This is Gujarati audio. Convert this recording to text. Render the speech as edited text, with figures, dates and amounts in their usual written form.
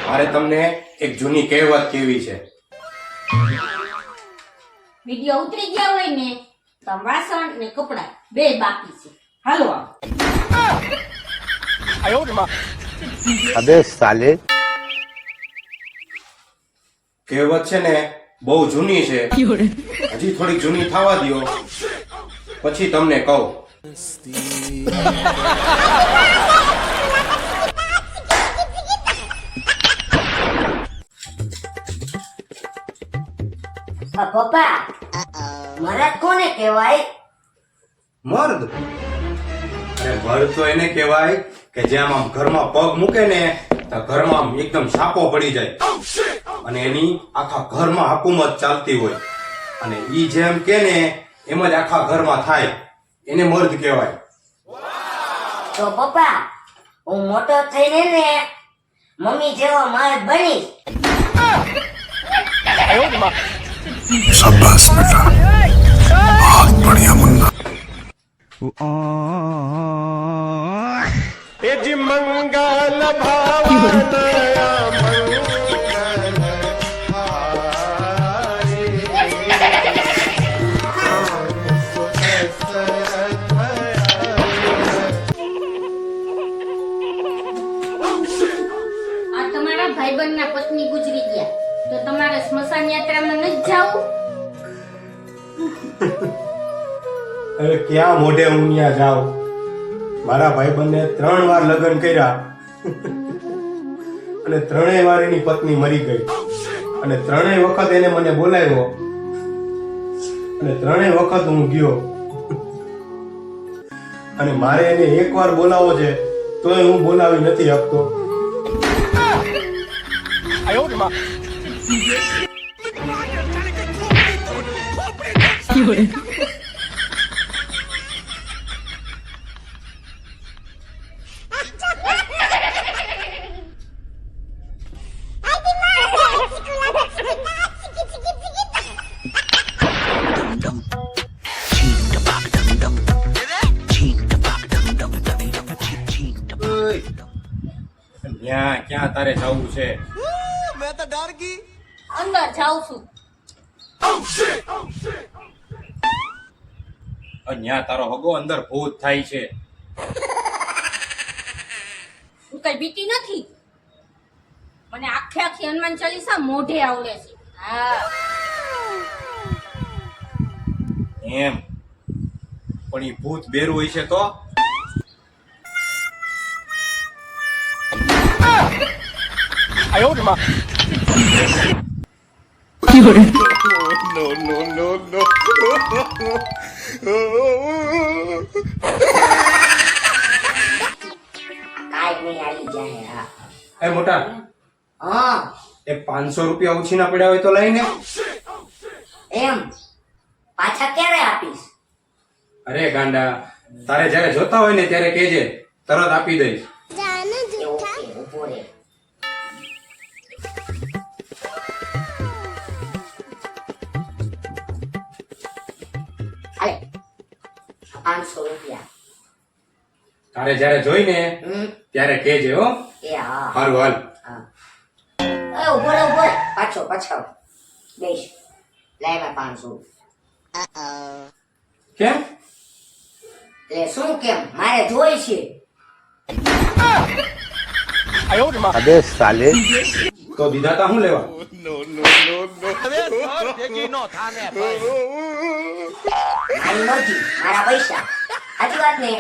મારે તમને એક જૂની કહેવત કેવી છે. વિડિયો ઉતરી ગયા હોય ને તો વાસણ ને કપડા બે બાકી છે. હાલો अबे साले કહેવત છે ને બહુ જૂની છે, હજી થોડીક જૂની થવા દ્યો પછી તમને કહું. પપ્પા મરદ કોને કહેવાય? મર્દ? અરે મર્દ તો એને કહેવાય કે જેમ આમ ઘરમાં પગ મૂકે ને તો ઘરમાં આમ એકદમ છાપો પડી જાય અને એની આખા ઘરમાં હુકુમત ચાલતી હોય અને ઈ જેમ કે ને એમ જ આખા ઘરમાં થાય, એને મર્દ કહેવાય. તો પપ્પા હું મોટો થઈને ને મમ્મી જેવો મર્દ બનીશ. शाबाश बेटा, बहुत बढ़िया मुन्ना. આ તમારા ભાઈબંધના પત્ની ગુજરી ગયા તો તમારે સ્મશાન યાત્રામાં નથી જાવું? હવે ક્યાં મોઢે હું ત્યાં જાઉં? મારા ભાઈબંધે 3 વાર લગ્ન કર્યા અને 3 વાર એની પત્ની મરી ગઈ અને 3 વખત એને મને બોલાવ્યો અને 3 વખત હું ગયો અને મારે એને એકવાર બોલાવો છે તોય હું બોલાવી નથી શકતો. ક્યાં તારે જવું છે? અંદર જાઉં છું. ત્યાં તારો હગો અંદર ભૂત થાય છે. હું કઈ બીતી નથી. મને આખી હનુમાન ચાલીસા મોઢે આવડે છે. હા એમ પણ ઈ ભૂત બેરું હોય છે તો કાઈ નહીં આવી જાય. એ મોટા હા એક 500 રૂપિયા ઉછીના પડ્યા હોય તો લઈને. એમ પાછા ક્યારે આપીશ? અરે ગાંડા, તારે જ્યારે જોતા હોય ને ત્યારે કહેજે, તરત આપી દઈશ. ઓકે ઉભો રે. હાલે 500 રૂપિયા. તારે જ્યારે જોઈ ને ત્યારે કહેજે હો. એ હા હારું હાલ. હા. એ ઉભો રે પાછો બેસ. લાય 500. કેમ? એટલે શું કેમ? મારે જોઈ છે. अबे साले તો દીધા તા હું લેવા? મારી મરજી, મારા પૈસા. સાચી વાત ને?